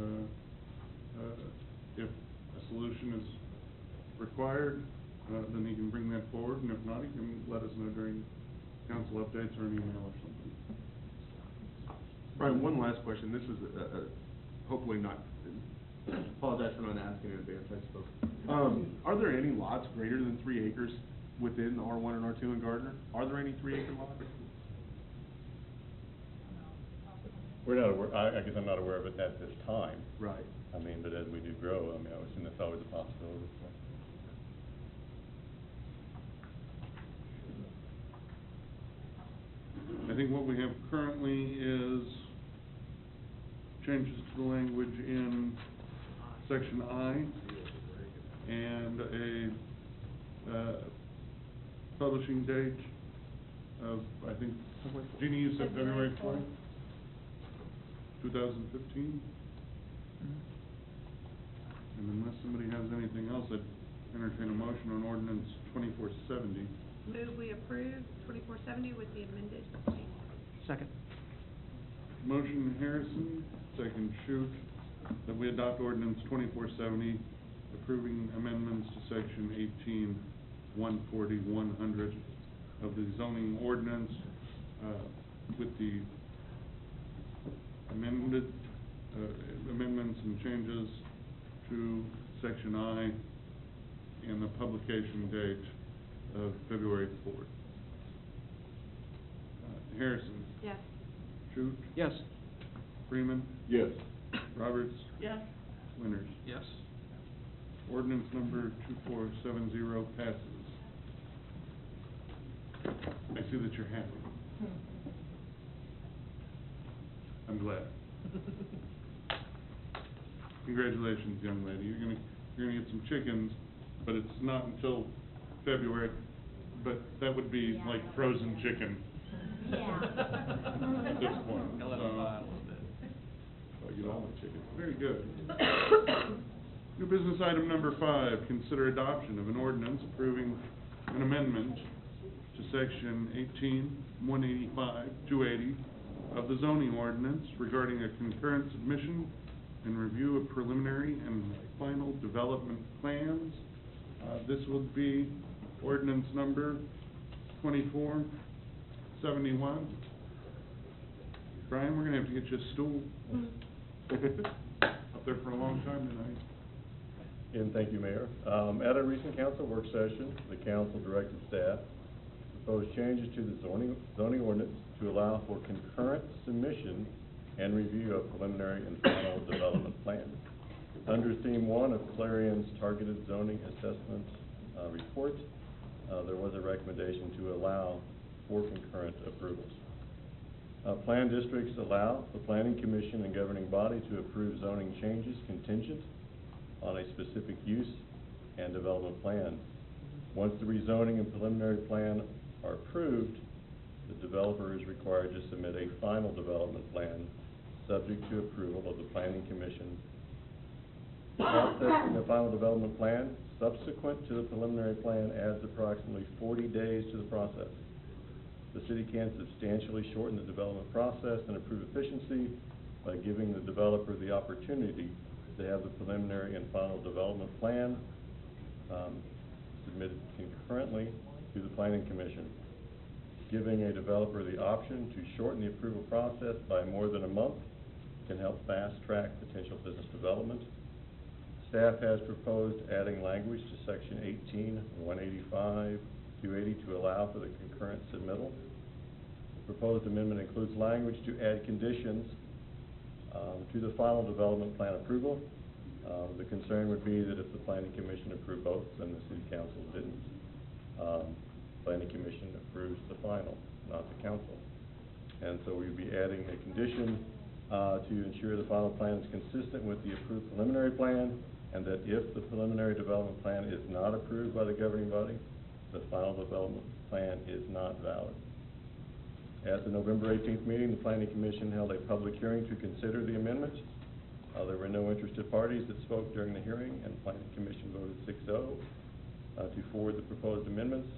if a solution is required, then he can bring that forward, and if not, he can let us know during council updates or an email or something. Brian, one last question. This is, hopefully not, apologize for not asking in advance, I suppose. Are there any lots greater than 3 acres within R1 and R2 in Gardner? Are there any 3-acre lots? We're not aware, I guess I'm not aware of it at this time. Right. I mean, but as we do grow, I mean, I would assume that's always a possibility. I think what we have currently is changes to the language in section I and a publishing date of, I think, Jeannie, you said February 20th, 2015? And unless somebody has anything else, I'd entertain a motion on ordinance 2470. Move we approve 2470 with the amended language. Second. Motion Harrison, second Shute, that we adopt ordinance 2470, approving amendments to section 18, 140, 100 of the zoning ordinance, with the amendments and changes to section I and the publication date of February 4th. Harrison? Yes. Shute? Yes. Freeman? Yes. Roberts? Yes. Winters? Yes. Ordinance number 2470 passes. I see that you're happy. I'm glad. Congratulations, young lady. You're gonna get some chickens, but it's not until February, but that would be like frozen chicken. Yeah. At this point. I'll let them buy a little bit. I get all my chickens. Very good. New business item number 5, consider adoption of an ordinance approving an amendment to section 18-185-280 of the zoning ordinance regarding a concurrent submission and review of preliminary and final development plans. This would be ordinance number 2471. Brian, we're gonna have to get you a stool. Up there for a long time tonight. And thank you, Mayor. At a recent council work session, the council directed staff to propose changes to the zoning ordinance to allow for concurrent submission and review of preliminary and final development plans. Under theme 1 of Clarion's targeted zoning assessment report, there was a recommendation to allow for concurrent approvals. Plan districts allow the planning commission and governing body to approve zoning changes contingent on a specific use and development plan. Once the rezoning and preliminary plan are approved, the developer is required to submit a final development plan subject to approval of the planning commission. Processing the final development plan subsequent to the preliminary plan adds approximately 40 days to the process. The city can substantially shorten the development process and improve efficiency by giving the developer the opportunity to have the preliminary and final development plan submitted concurrently to the planning commission. Giving a developer the option to shorten the approval process by more than a month can help fast-track potential business development. Staff has proposed adding language to section 18-185-280 to allow for the concurrent submittal. The proposed amendment includes language to add conditions to the final development plan approval. The concern would be that if the planning commission approved both, then the city council didn't. Planning commission approves the final, not the council. And so we'd be adding a condition to ensure the final plan is consistent with the approved preliminary plan, and that if the preliminary development plan is not approved by the governing body, the final development plan is not valid. At the November 18th meeting, the Planning Commission held a public hearing to consider the amendment. There were no interested parties that spoke during the hearing, and the Planning Commission voted 6-0 to forward the proposed amendments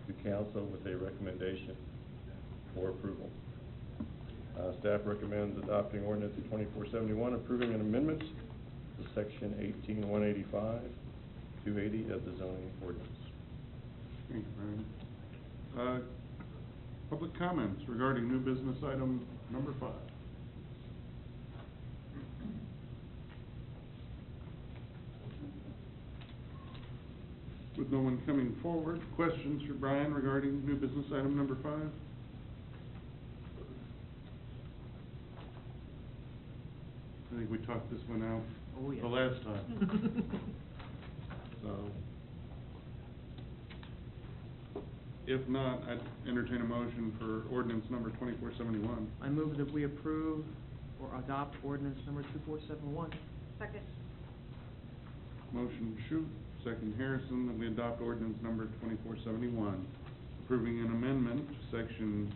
to council with a recommendation for approval. Staff recommends adopting ordinance 2471, approving an amendment to section 18-185-280 of the zoning ordinance. Thank you, Brian. Public comments regarding new business item number 5. With no one coming forward, questions for Brian regarding new business item number 5? I think we talked this one out the last time. So, if not, I'd entertain a motion for ordinance number 2471. I move that we approve or adopt ordinance number 2471. Second. Motion Shute, second Harrison, that we adopt ordinance number 2471, approving an amendment to section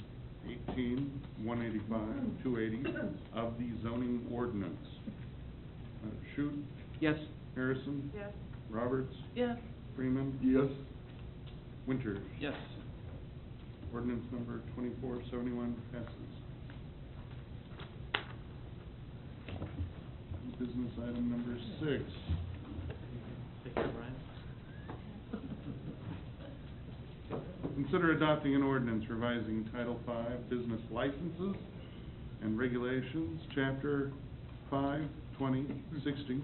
18-185-280 of the zoning ordinance. Shute? Yes. Harrison? Yes. Roberts? Yes. Freeman? Yes. Winters? Yes. Ordinance number 2471 passes. Business item number 6. Take care, Brian. Consider adopting an ordinance revising Title V Business Licenses and Regulations, Chapter 52060,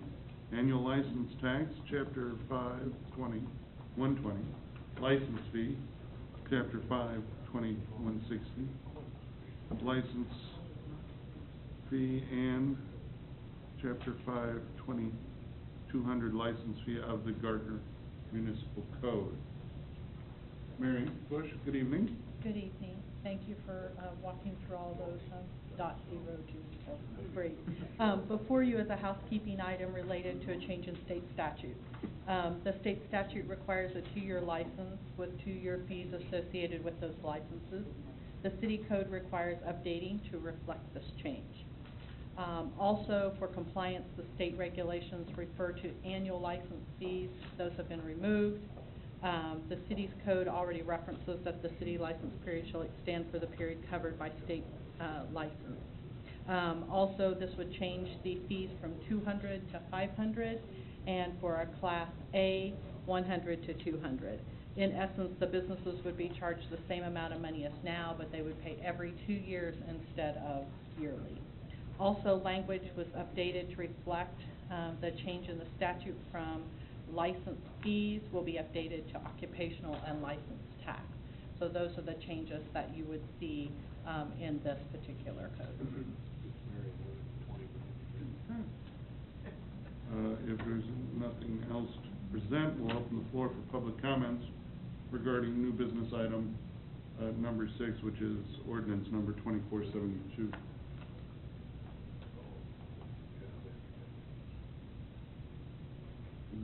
Annual License Tax, Chapter 520-120, License Fee, Chapter 520-160, License Fee, and Chapter 520-200 License Fee of the Gardner Municipal Code. Mary Bush, good evening. Good evening. Thank you for walking through all those dot zero Gs. So great. Before you is a housekeeping item related to a change in state statute. The state statute requires a 2-year license with 2-year fees associated with those licenses. The city code requires updating to reflect this change. Also, for compliance, the state regulations refer to annual license fees. Those have been removed. The city's code already references that the city license period shall extend for the period covered by state license. Also, this would change the fees from $200 to $500, and for a Class A, $100 to $200. In essence, the businesses would be charged the same amount of money as now, but they would pay every 2 years instead of yearly. Also, language was updated to reflect the change in the statute from license fees will be updated to occupational and license tax. So those are the changes that you would see in this particular code. If there's nothing else to present, we'll open the floor for public comments regarding new business item number 6, which is ordinance number 2472.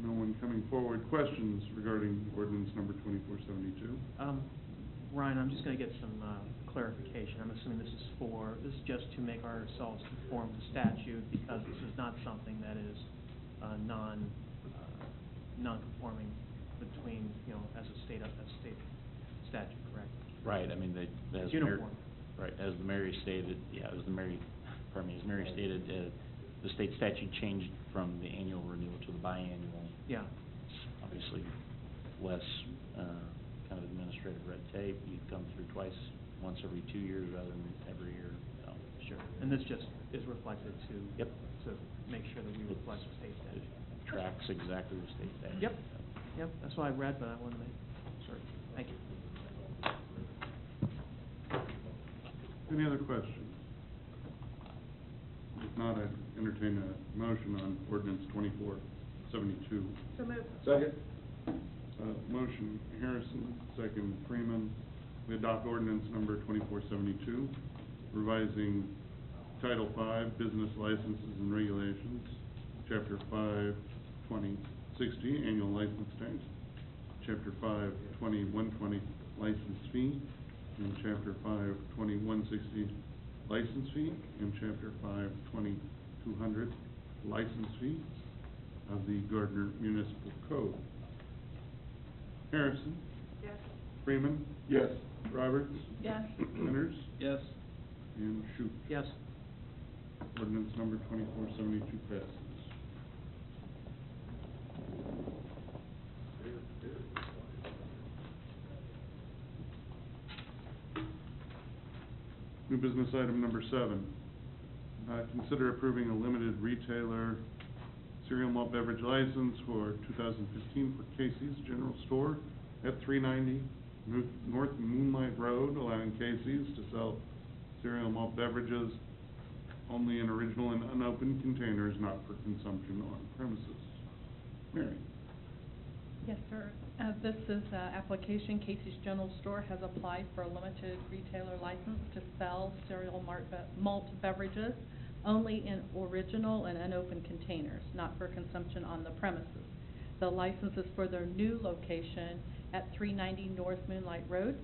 No one coming forward. Questions regarding ordinance number 2472? Ryan, I'm just gonna get some, clarification. I'm assuming this is just to make ourselves conform to statute, because this is not something that is, non-conforming between, as a state statute, correct? Right, I mean, as It's Mary, uniform. right, as Mary stated, as Mary stated, the state statute changed from the annual renewal to the biannual. Yeah. Obviously, less, kind of administrative red tape. You come through once every 2 years rather than every year, so. Sure, and this just is reflected to. Yep. To make sure that we reflect the state statute. It tracks exactly the state statute. Yep, that's what I read, but I wanted to make certain. Thank you. Any other questions? If not, I'd entertain a motion on ordinance 2472. So moved. Second? Motion Harrison, second Freeman. We adopt ordinance number 2472, revising Title V, Business Licenses and Regulations, Chapter 52060, Annual License Tax, Chapter 520-120, License Fee, and Chapter 520-160, License Fee, and Chapter 520-200, License Fee of the Gardner Municipal Code. Harrison? Yes. Freeman? Yes. Roberts? Yes. Winters? Yes. And Shute. Yes. Ordinance number 2472 passes. New business item number 7. Consider approving a limited retailer cereal malt beverage license for 2015 for Casey's General Store at 390 North Moonlight Road, allowing Casey's to sell cereal malt beverages only in original and unopened containers, not for consumption on premises. Mary? Yes, sir. This is application. Casey's General Store has applied for a limited retailer license to sell cereal malt beverages only in original and unopened containers, not for consumption on the premises. The license is for their new location at 390 North Moonlight Road.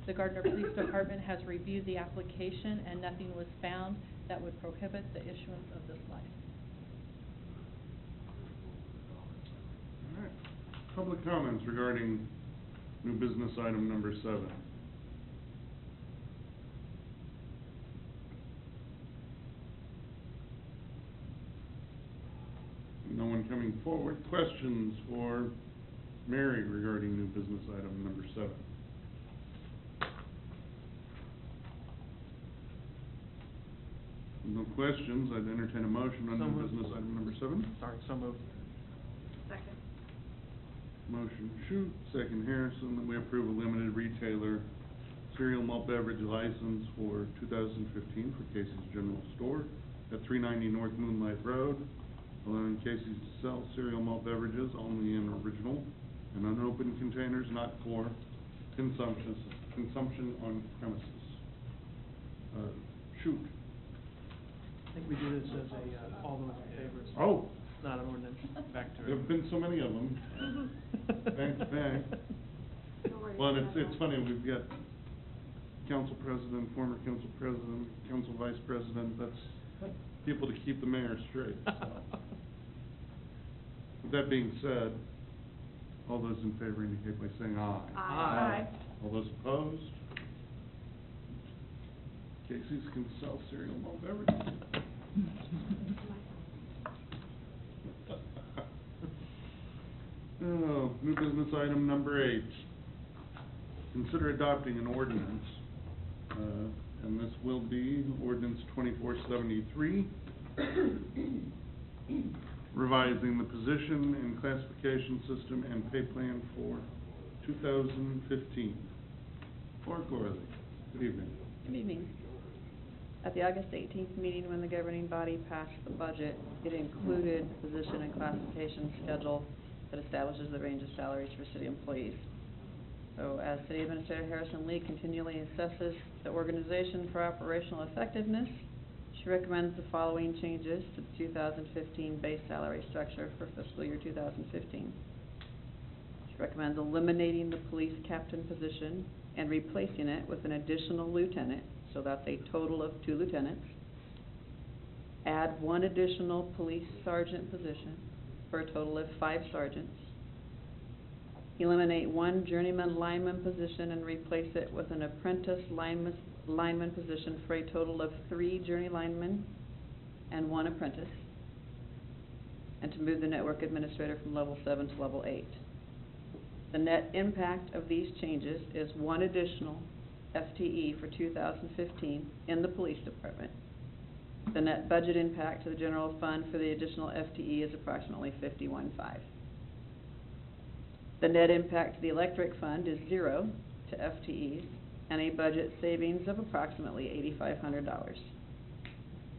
The Gardner Police Department has reviewed the application, and nothing was found that would prohibit the issuance of this license. All right. Public comments regarding new business item number 7. No one coming forward. Questions for Mary regarding new business item number 7? No questions. I'd entertain a motion on So new moved. business item number 7. Sorry, so moved. Second. Motion Shute, second Harrison, that we approve a limited retailer cereal malt beverage license for 2015 for Casey's General Store at 390 North Moonlight Road, allowing Casey's to sell cereal malt beverages only in original and unopened containers, not for consumption on premises. Shute. I think we do this as a, all those in favor. So Oh. It's not an ordinance. Back to. There have been so many of them. Back to back. No worries. Well, and it's funny, we've got council president, former council president, council vice president, that's people to keep the mayor straight, so. With that being said, all those in favor indicate by saying aye. Aye. All those opposed? Casey's can sell cereal malt beverages. Oh, new business item number 8. Consider adopting an ordinance, and this will be ordinance 2473, revising the position and classification system and pay plan for 2015. Laura Corley, good evening. Good evening. At the August 18th meeting, when the governing body passed the budget, it included the position and classification schedule that establishes the range of salaries for city employees. So as City Administrator Harrison Lee continually assesses the organization for operational effectiveness, she recommends the following changes to the 2015 base salary structure for fiscal year 2015. She recommends eliminating the police captain position and replacing it with an additional lieutenant, so that's a total of 2 lieutenants. Add 1 additional police sergeant position for a total of 5 sergeants. Eliminate 1 journeyman lineman position and replace it with an apprentice lineman position for a total of 3 journey linemen and 1 apprentice. And to move the network administrator from level 7 to level 8. The net impact of these changes is 1 additional FTE for 2015 in the police department. The net budget impact to the general fund for the additional FTE is approximately $51,500. The net impact to the electric fund is 0 to FTEs and a budget savings of approximately $8,500.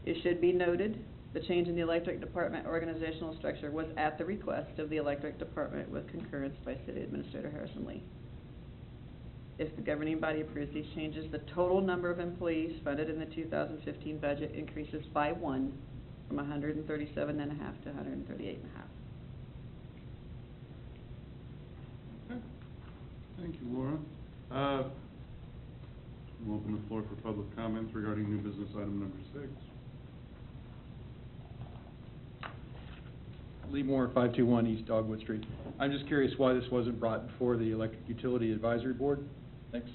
It should be noted, the change in the electric department organizational structure was at the request of the electric department with concurrence by City Administrator Harrison Lee. If the governing body approves these changes, the total number of employees funded in the 2015 budget increases by 1 from 137.5 to 138.5. Okay. Thank you, Laura. We'll open the floor for public comments regarding new business item number 6. Lee Moore, 521 East Dogwood Street. I'm just curious why this wasn't brought before the Electric Utility Advisory Board? Thanks.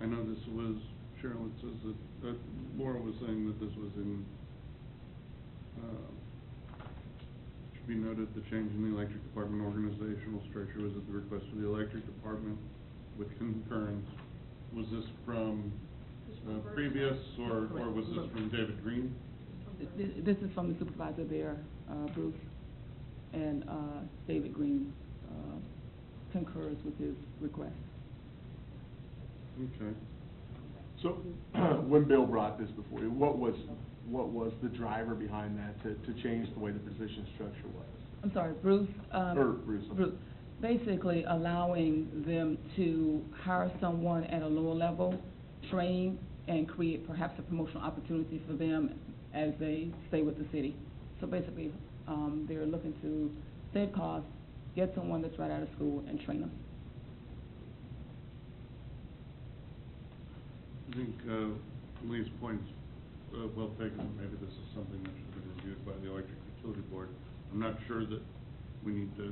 I know this was, Cheryl, it says that Laura was saying that this was in, should be noted, the change in the electric department organizational structure was at the request of the electric department with concurrence. Was this from previous, or was this from David Green? This is from the supervisor there, Bruce, and David Green concurs with his request. Okay. So, when Bill brought this before you, what was the driver behind that to change the way the position structure was? I'm sorry, Bruce? Bruce. Bruce. Basically allowing them to hire someone at a lower level, train, and create perhaps a promotional opportunity for them as they stay with the city. So basically, they're looking to save costs, get someone that's right out of school, and train them. I think Lee's point's well taken. Maybe this is something that should have been reviewed by the Electric Utility Board. I'm not sure that we need to